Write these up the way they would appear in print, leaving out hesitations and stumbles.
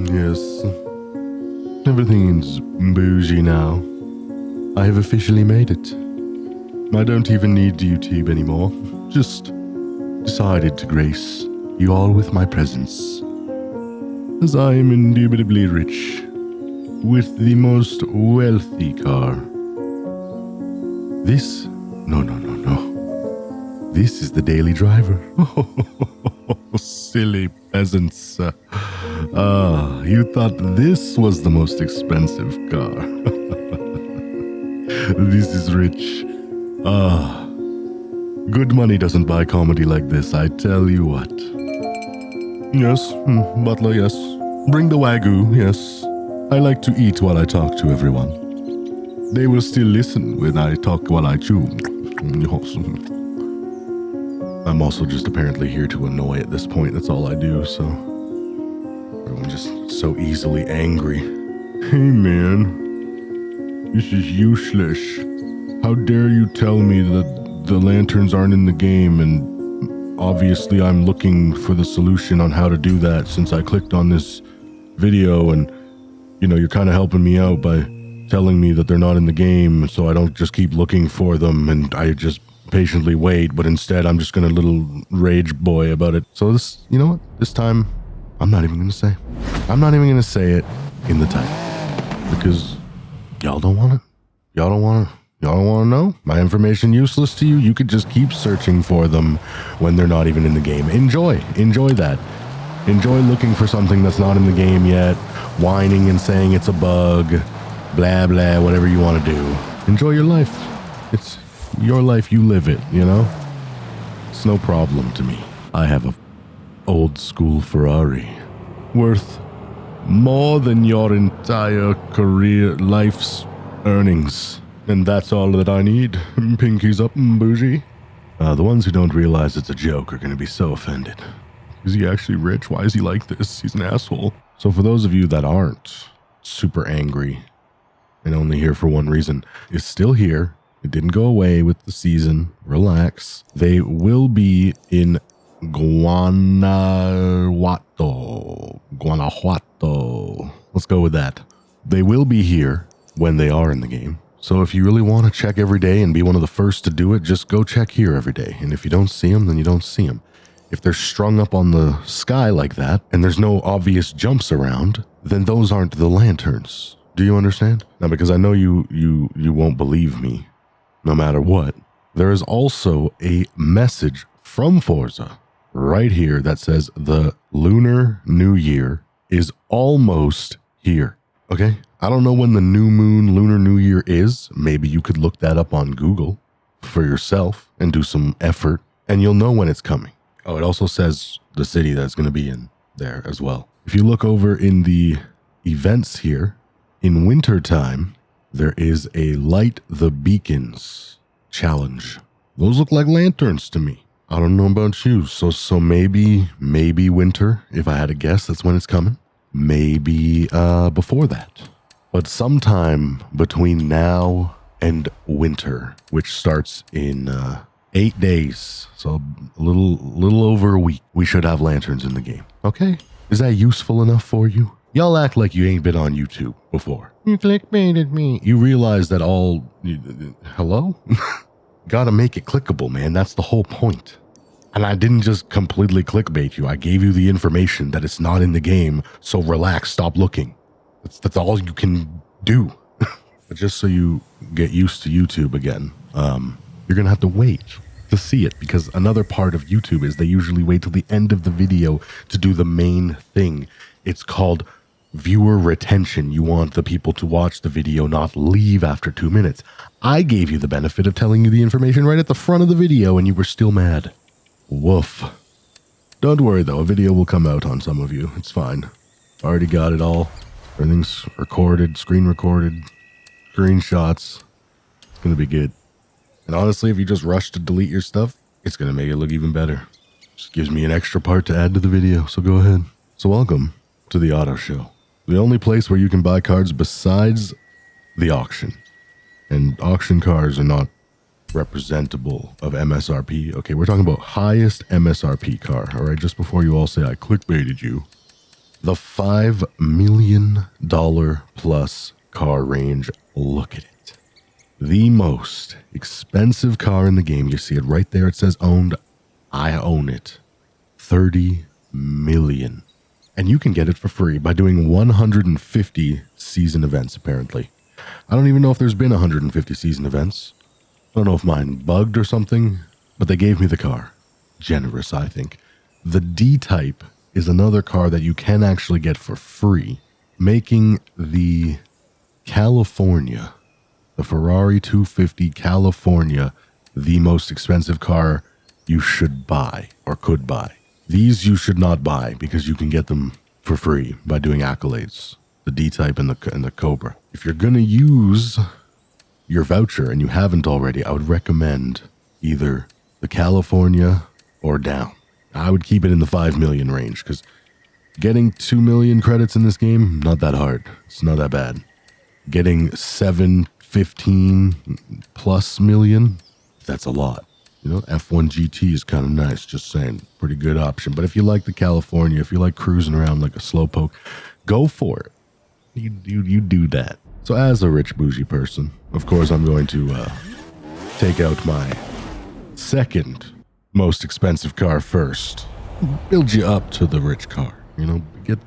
Yes, everything's bougie now. I have officially made it. I don't even need YouTube anymore. Just decided to grace you all with my presence. As I am indubitably rich, with the most wealthy car. This? No. This is the daily driver. Oh, silly peasants. You thought this was the most expensive car. This is rich. Good money doesn't buy comedy like this, I tell you what. Yes, butler, yes. Bring the Wagyu, yes. I like to eat while I talk to everyone. They will still listen when I talk while I chew. I'm also just apparently here to annoy at this point. That's all I do, so... Everyone's just so easily angry. Hey, man. This is useless. How dare you tell me that the lanterns aren't in the game, and obviously I'm looking for the solution on how to do that since I clicked on this video, and, you know, you're kind of helping me out by telling me that they're not in the game, so I don't just keep looking for them, and I just patiently wait, but instead I'm just gonna little rage boy about it. So this, you know what? This time, I'm not even gonna say. I'm not even gonna say it in the title. Because y'all don't want it. Y'all don't want to know? My information useless to you? You could just keep searching for them when they're not even in the game. Enjoy that. Enjoy looking for something that's not in the game yet, whining and saying it's a bug, blah, blah, whatever you want to do. Enjoy your life. It's your life, you live it, you know? It's no problem to me. I have a old school Ferrari worth more than your entire career life's earnings. And that's all that I need. Pinkies up, bougie. The ones who don't realize it's a joke are going to be so offended. Is he actually rich? Why is he like this? He's an asshole. So for those of you that aren't super angry and only here for one reason, is still here. It didn't go away with the season. Relax. They will be in Guanajuato. Let's go with that. They will be here when they are in the game. So if you really want to check every day and be one of the first to do it, just go check here every day. And if you don't see them, then you don't see them. If they're strung up on the sky like that, and there's no obvious jumps around, then those aren't the lanterns. Do you understand? Now, because I know you won't believe me, no matter what, there is also a message from Forza right here that says the Lunar New Year is almost here. Okay? I don't know when the new moon Lunar New Year is. Maybe you could look that up on Google for yourself and do some effort, and you'll know when it's coming. Oh, it also says the city that's going to be in there as well. If you look over in the events here, in wintertime, there is a Light the Beacons challenge. Those look like lanterns to me. I don't know about you. So maybe winter, if I had to guess, that's when it's coming. Maybe before that. But sometime between now and winter, which starts in 8 days, so a little over a week, we should have lanterns in the game. Okay? Is that useful enough for you? Y'all act like you ain't been on YouTube before. You clickbaited me. You realize that hello? Gotta make it clickable, man. That's the whole point. And I didn't just completely clickbait you. I gave you the information that it's not in the game, so relax, stop looking. That's all you can do. But just so you get used to YouTube again, you're gonna have to wait to see it, because another part of YouTube is they usually wait till the end of the video to do the main thing. It's called viewer retention. You want the people to watch the video, not leave after 2 minutes. I gave you the benefit of telling you the information right at the front of the video, and you were still mad. Woof. Don't worry though, a video will come out on some of you. It's fine. Already got it all. Everything's recorded, screen recorded, screenshots. It's gonna be good. And honestly, if you just rush to delete your stuff, it's gonna make it look even better. Just gives me an extra part to add to the video, so go ahead. So welcome to the auto show. The only place where you can buy cards besides the auction. And auction cars are not representable of MSRP. Okay, we're talking about highest MSRP car. All right, just before you all say I clickbaited you. The $5 million plus car range. Look at it. The most expensive car in the game. You see it right there. It says owned. I own it. 30 million. And you can get it for free by doing 150 season events, apparently. I don't even know if there's been 150 season events. I don't know if mine bugged or something, but they gave me the car. Generous, I think. The D-Type is another car that you can actually get for free, making the California, the Ferrari 250 California, the most expensive car you should buy or could buy. These you should not buy because you can get them for free by doing accolades, the D-Type and the Cobra. If you're going to use your voucher and you haven't already, I would recommend either the California or down. I would keep it in the 5 million range because getting 2 million credits in this game, not that hard. It's not that bad. Getting 7, 15 plus million, that's a lot. You know, F1 GT is kind of nice, just saying. Pretty good option. But if you like the California, if you like cruising around like a slowpoke, go for it. You do that. So as a rich bougie person, of course, I'm going to take out my second most expensive car first. Build you up to the rich car. You know, get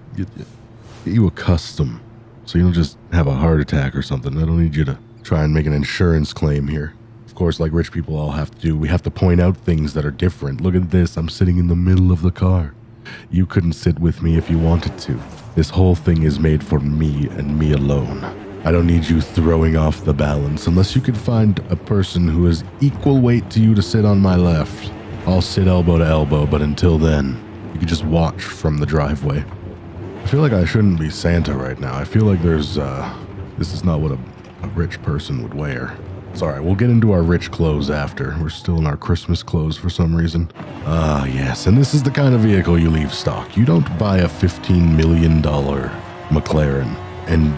you a custom so you don't just have a heart attack or something. I don't need you to try and make an insurance claim here. Of course, like rich people all have to do, we have to point out things that are different. Look at this. I'm sitting in the middle of the car. You couldn't sit with me if you wanted to. This whole thing is made for me and me alone. I don't need you throwing off the balance unless you could find a person who is equal weight to you to sit on my left. I'll sit elbow to elbow, but until then, you can just watch from the driveway. I feel like I shouldn't be Santa right now. I feel like this is not what a rich person would wear. It's all right, we'll get into our rich clothes after. We're still in our Christmas clothes for some reason. Ah, yes, and this is the kind of vehicle you leave stock. You don't buy a $15 million McLaren and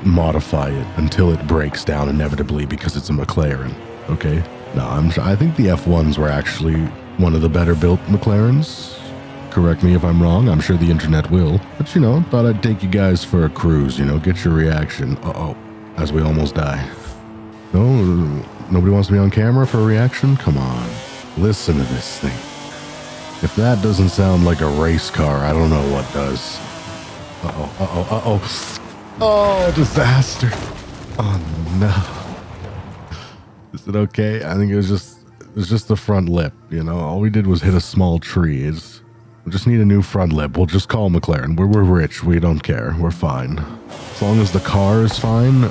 modify it until it breaks down inevitably because it's a McLaren, okay? No, I think the F1s were actually one of the better built McLarens. Correct me if I'm wrong, I'm sure the internet will. But you know, thought I'd take you guys for a cruise, you know, get your reaction. Uh-oh, as we almost die. No, nobody wants to be on camera for a reaction? Come on, listen to this thing. If that doesn't sound like a race car, I don't know what does. Uh-oh. Oh, disaster. Oh, no. Is it okay? I think it was just the front lip, you know? All we did was hit a small tree. We just need a new front lip. We'll just call McLaren. We're rich. We don't care. We're fine. As long as the car is fine,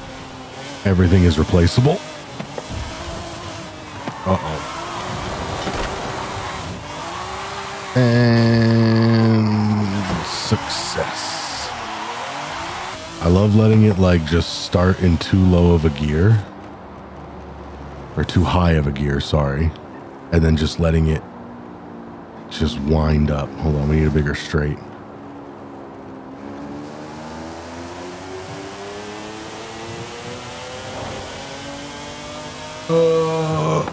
everything is replaceable. Uh-oh. And success. I love letting it like just start in too low of a gear. Or too high of a gear, sorry. And then just letting it just wind up. Hold on, we need a bigger straight.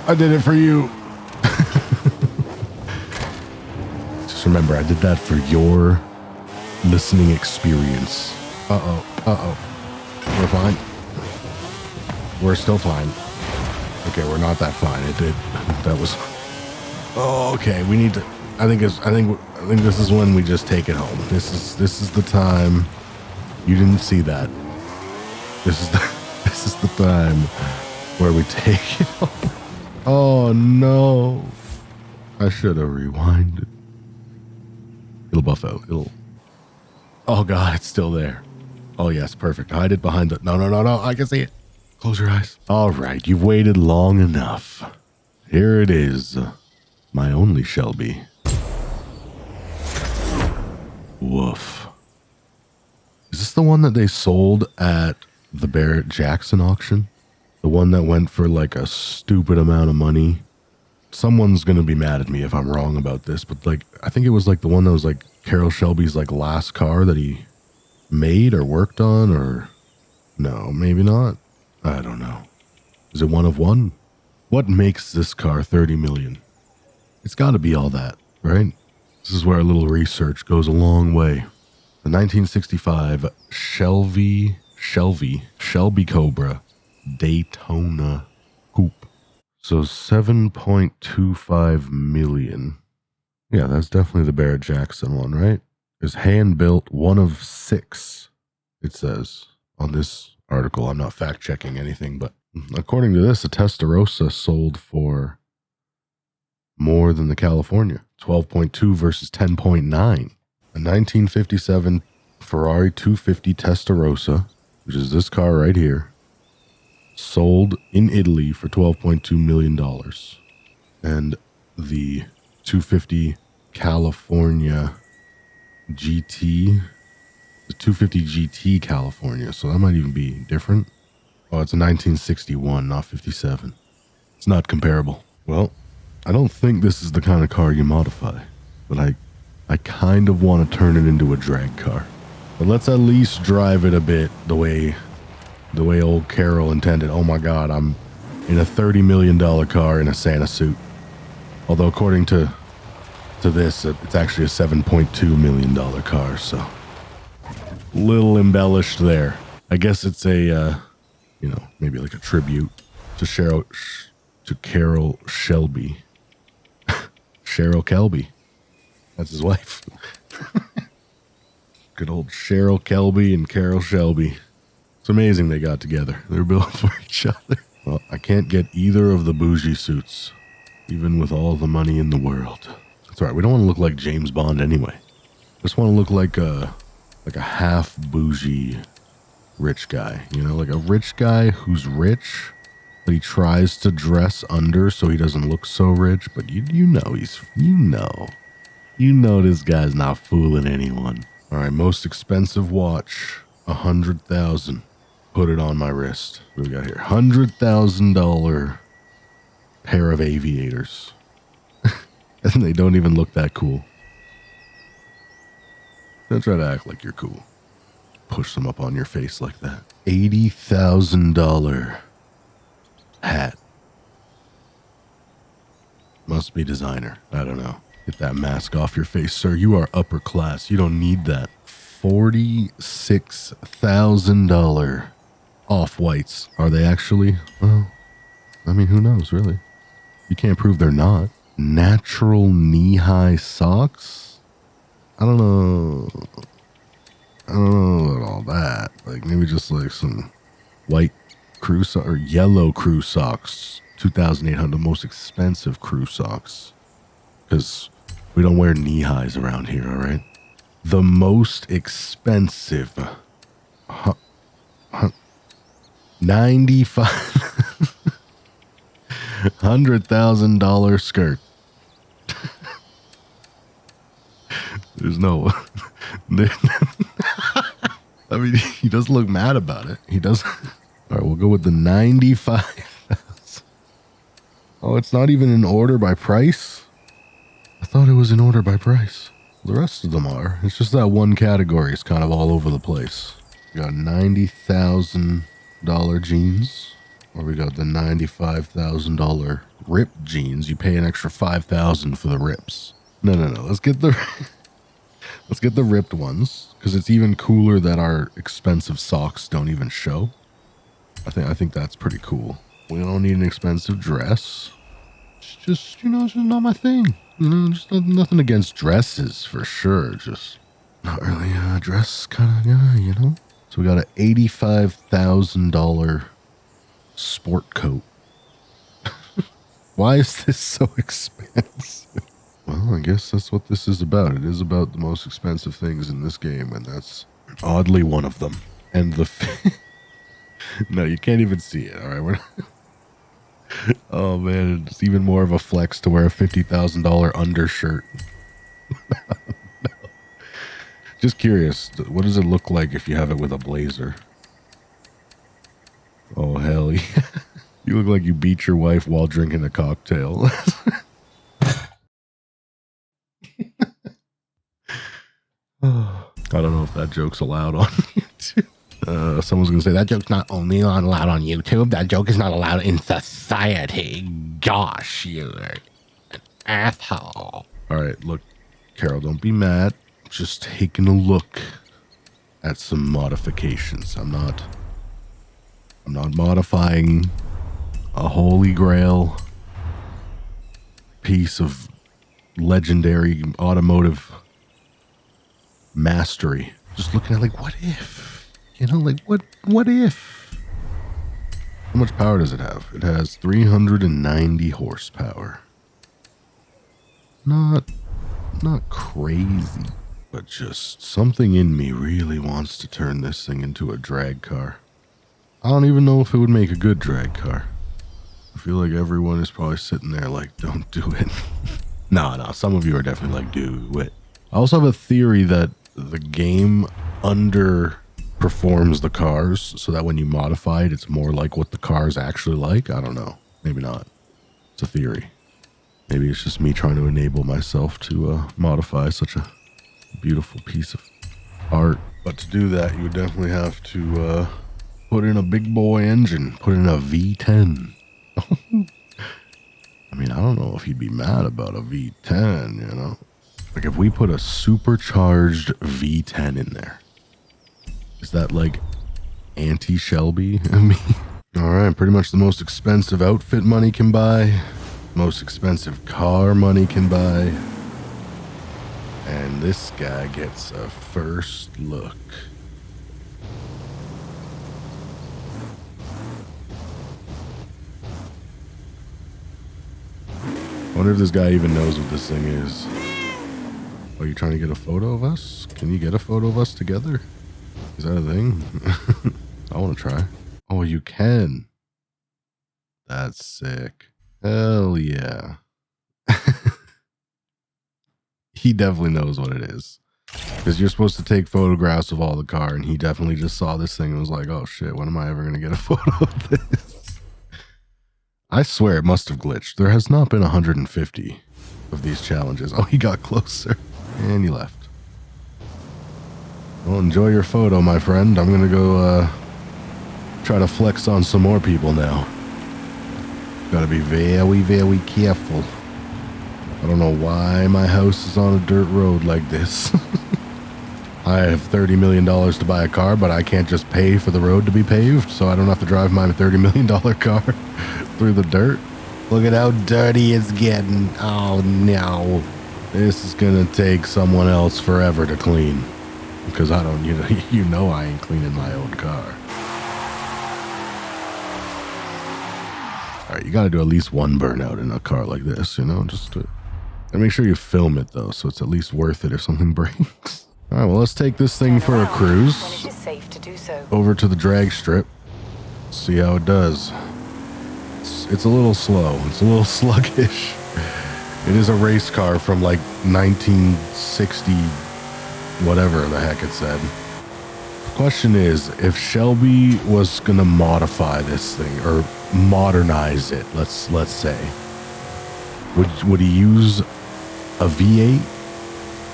I did it for you. Just remember, I did that for your listening experience. Uh-oh. We're fine. We're still fine. Okay, we're not that fine. That was... Oh, okay. We need to... I think this is when we just take it home. This is the time. You didn't see that. This is the time where we take it home. Oh no. I should have rewinded. It'll buff out. Oh god, it's still there. Oh yes, perfect. Hide it behind the... No. I can see it. Close your eyes. All right, you've waited long enough. Here it is. My only Shelby. Woof. Is this the one that they sold at the Barrett-Jackson auction? The one that went for like a stupid amount of money? Someone's going to be mad at me if I'm wrong about this, but like, I think it was like the one that was like Carroll Shelby's like last car that he made or worked on, or no, maybe not. I don't know. Is it one of one? What makes this car 30 million? It's got to be all that, right? This is where a little research goes a long way. The 1965 Shelby Cobra Daytona Coupe. So 7.25 million. Yeah, that's definitely the Barrett-Jackson one, right? Is hand-built, one of 6, it says on this article. I'm not fact-checking anything, but according to this, a Testarossa sold for more than the California. 12.2 versus 10.9. A 1957 Ferrari 250 Testarossa, which is this car right here, sold in Italy for $12.2 million. And the 250 California GT, the 250 GT California, so that might even be different. Oh, it's a 1961, not 57. It's not comparable. Well, I don't think this is the kind of car you modify, but I kind of want to turn it into a drag car. But let's at least drive it a bit the way old Carol intended. Oh my God, I'm in a $30 million car in a Santa suit. Although according to this, it's actually a $7.2 million car, so little embellished there. I guess it's a, maybe like a tribute to Carol Shelby. Cheryl Kelby. That's his wife. Good old Cheryl Kelby and Carol Shelby. It's amazing they got together. They're built for each other. Well, I can't get either of the bougie suits, even with all the money in the world. That's all right. We don't want to look like James Bond anyway. Just want to look like a half bougie rich guy. You know, like a rich guy who's rich, but he tries to dress under so he doesn't look so rich. But you know this guy's not fooling anyone. All right, most expensive watch, $100,000. Put it on my wrist. What do we got here? $100,000 pair of aviators. And they don't even look that cool. Don't try to act like you're cool. Push them up on your face like that. $80,000 hat. Must be designer. I don't know. Get that mask off your face, sir. You are upper class. You don't need that. $46,000 off-whites. Are they actually? Well, I mean, who knows, really? You can't prove they're not. Natural knee-high socks? I don't know about all that. Like, maybe just like some white crew socks or yellow crew socks. 2,800, the most expensive crew socks. Because we don't wear knee-highs around here, all right? The most expensive. $100,000 skirt. There's no. I mean, he doesn't look mad about it. He does. All right, we'll go with the 95,000. Oh, it's not even in order by price? I thought it was in order by price. The rest of them are. It's just that one category is kind of all over the place. We got $90,000 jeans. Or we got the $95,000 ripped jeans. You pay an extra $5,000 for the rips. No. Let's get the ripped ones, because it's even cooler that our expensive socks don't even show. I think that's pretty cool. We don't need an expensive dress. It's just, it's just not my thing. Just nothing against dresses for sure. Just not really a dress kind of guy, So we got an $85,000 sport coat. Why is this so expensive? Well, I guess that's what this is about. It is about the most expensive things in this game, and that's oddly one of them. And no, you can't even see it. All right, oh man, it's even more of a flex to wear a $50,000 undershirt. No. Just curious, what does it look like if you have it with a blazer? Oh, hell yeah. You look like you beat your wife while drinking a cocktail. I don't know if that joke's allowed on YouTube. Someone's going to say, that joke's not only allowed on YouTube, that joke is not allowed in society. Gosh, you're an asshole. All right, look, Carol, don't be mad. Just taking a look at some modifications. I'm not modifying a holy grail piece of legendary automotive mastery. Just looking at like, what if? You know, like what if? How much power does it have? It has 390 horsepower. Not crazy, but just something in me really wants to turn this thing into a drag car. I don't even know if it would make a good drag car. I feel like everyone is probably sitting there like, don't do it. No, some of you are definitely like, do it. I also have a theory that the game underperforms the cars so that when you modify it, it's more like what the car is actually like. I don't know. Maybe not. It's a theory. Maybe it's just me trying to enable myself to modify such a beautiful piece of art. But to do that, you would definitely have to put in a big boy engine, put in a V10. I mean, I don't know if he'd be mad about a V10, you know? Like if we put a supercharged V10 in there, is that like anti-Shelby? I mean, all right, pretty much the most expensive outfit money can buy, most expensive car money can buy, and this guy gets a first look. I wonder if this guy even knows what this thing is. Oh, you trying to get a photo of us? Can you get a photo of us together? Is that a thing? I want to try. Oh, you can. That's sick. Hell yeah. He definitely knows what it is. Because you're supposed to take photographs of all the car, and he definitely just saw this thing and was like, oh shit, when am I ever going to get a photo of this? I swear it must have glitched. There has not been 150 of these challenges. Oh, he got closer. And he left. Well, enjoy your photo, my friend. I'm going to go try to flex on some more people now. Got to be very, very careful. I don't know why my house is on a dirt road like this. I have $30 million to buy a car, but I can't just pay for the road to be paved, so I don't have to drive my $30 million car through the dirt. Look at how dirty it's getting. Oh, no. This is going to take someone else forever to clean. Because I don't, you know I ain't cleaning my own car. All right, you got to do at least one burnout in a car like this, you know, just to and make sure you film it, though, so it's at least worth it if something breaks. All right, well, let's take this thing for a cruise over to the drag strip. See how it does. It's a little slow. It's a little sluggish. It is a race car from like 1960, whatever the heck it said. The question is, if Shelby was gonna modify this thing or modernize it, let's say, would he use a V8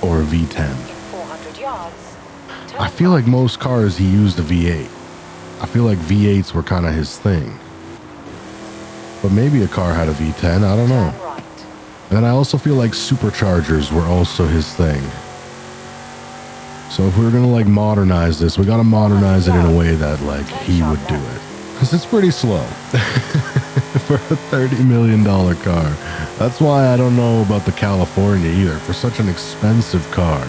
or a V10? 400 yards. I feel like most cars he used a V8. I feel like V8s were kind of his thing. But maybe a car had a V10, I don't know. And then I also feel like superchargers were also his thing. So if we were going to like modernize this, we got to modernize it in a way that like he would do it. Because it's pretty slow for a $30 million car. That's why I don't know about the California either. For such an expensive car,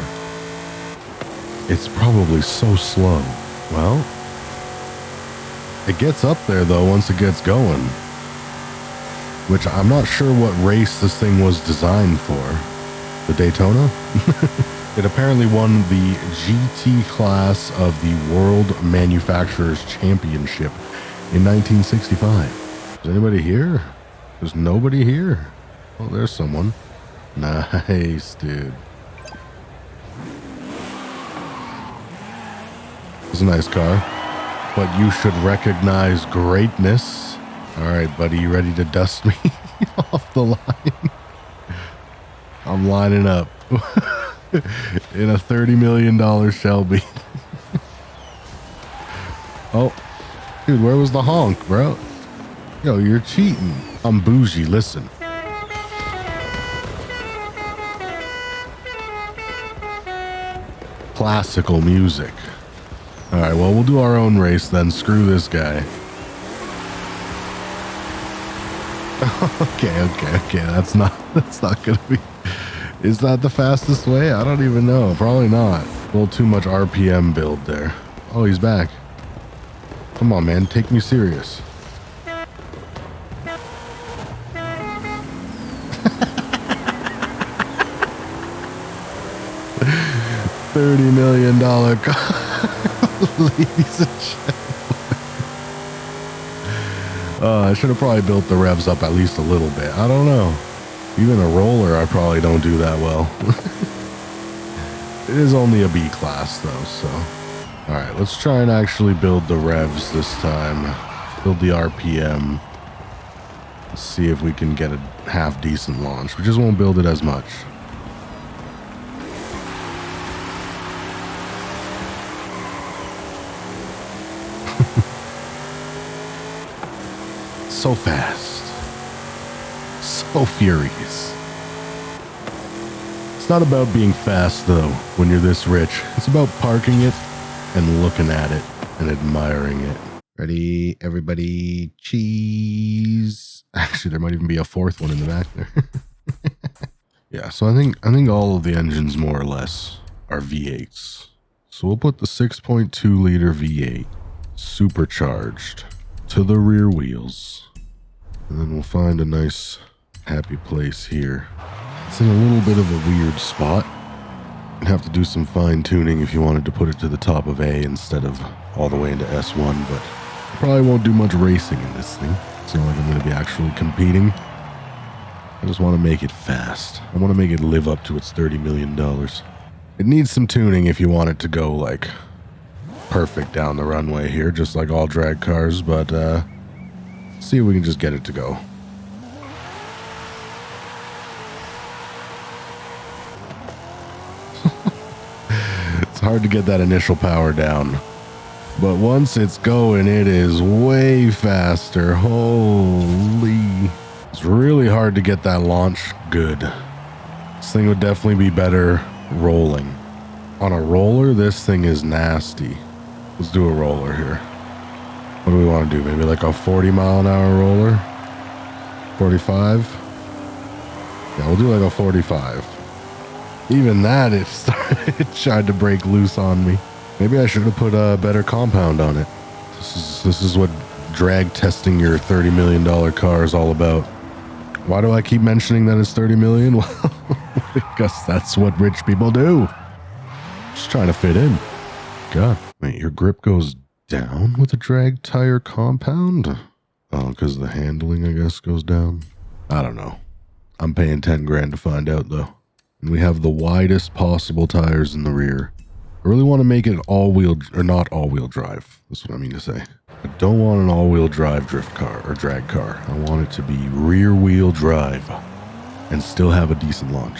it's probably so slow. Well, it gets up there though once it gets going. Which I'm not sure what race this thing was designed for. The Daytona? It apparently won the GT class of the World Manufacturers Championship in 1965. Is anybody here? There's nobody here. Oh, there's someone. Nice, dude. It's a nice car. But you should recognize greatness. All right, buddy, you ready to dust me off the line? I'm lining up in a $30 million Shelby. Oh, dude, where was the honk, bro? Yo, you're cheating. I'm bougie, listen. Classical music. All right, well, we'll do our own race then. Screw this guy. Okay. That's not gonna be. Is that the fastest way? I don't even know. Probably not. A little too much RPM build there. Oh, he's back. Come on, man. Take me serious. $30 million car. Ladies and gentlemen. I should have probably built the revs up at least a little bit. I don't know. Even a roller, I probably don't do that well. It is only a B class though, so. All right, let's try and actually build the revs this time. Build the RPM. Let's see if we can get a half decent launch. We just won't build it as much. So fast. So furious. It's not about being fast though when you're this rich. It's about parking it and looking at it and admiring it. Ready, everybody? Cheese. Actually, there might even be a fourth one in the back there. Yeah, so I think all of the engines more or less are V8s. So we'll put the 6.2 liter V8 supercharged to the rear wheels. And then we'll find a nice happy place here. It's in a little bit of a weird spot. You'd have to do some fine tuning if you wanted to put it to the top of A instead of all the way into S1, but I probably won't do much racing in this thing. It's not like I'm going to be actually competing. I just want to make it fast. I want to make it live up to its $30 million. It needs some tuning if you want it to go like perfect down the runway here, just like all drag cars, but see if we can just get it to go. It's hard to get that initial power down, but once it's going, it is way faster. Holy. It's really hard to get that launch good. This thing would definitely be better rolling. On a roller, this thing is nasty. Let's do a roller here. What do we want to do? Maybe like a 40 mile an hour roller? 45? Yeah, we'll do like a 45. Even that, it tried to break loose on me. Maybe I should have put a better compound on it. This is what drag testing your $30 million car is all about. Why do I keep mentioning that it's 30 million? Well, because that's what rich people do. Just trying to fit in. God, wait, your grip goes down with a drag tire compound? Oh, because the handling, I guess, goes down. I don't know. I'm paying 10 grand to find out, though. And we have the widest possible tires in the rear. I really want to make it all-wheel, or not all-wheel drive. That's what I mean to say. I don't want an all-wheel drive drift car or drag car. I want it to be rear-wheel drive and still have a decent launch.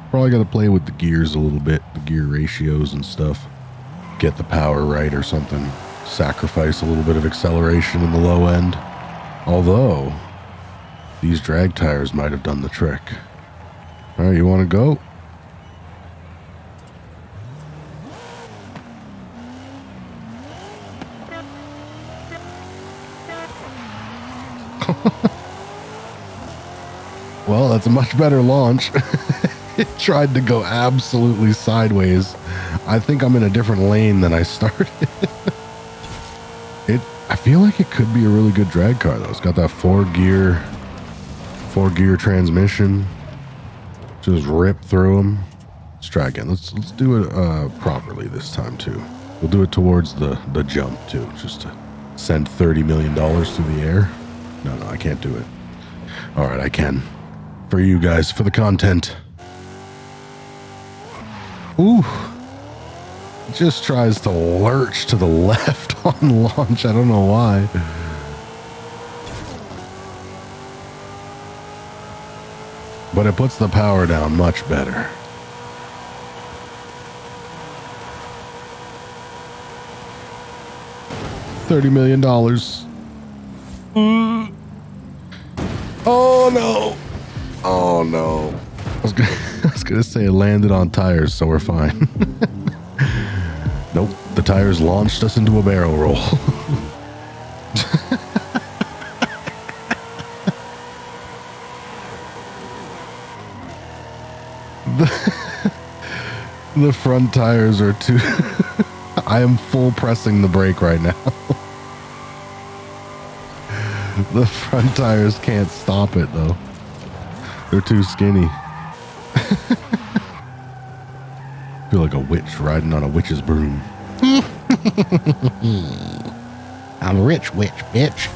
Probably got to play with the gears a little bit, the gear ratios and stuff. Get the power right or something. Sacrifice a little bit of acceleration in the low end. Although, these drag tires might have done the trick. All right, you want to go? Well, that's a much better launch. It tried to go absolutely sideways. I think I'm in a different lane than I started. I feel like it could be a really good drag car though. It's got that four gear transmission. Just rip through them. Let's try again. Let's do it properly this time too. We'll do it towards the jump too, just to send $30 million through the air. No, I can't do it. All right, I can. For you guys, for the content. Ooh. Just tries to lurch to the left on launch. I don't know why. But it puts the power down much better. $30 million. Oh no. Oh no. I was gonna say it landed on tires, so we're fine. Nope, the tires launched us into a barrel roll. The front tires are too... I am full pressing the brake right now. The front tires can't stop it though. They're too skinny. Feel like a witch riding on a witch's broom. I'm a rich witch, bitch.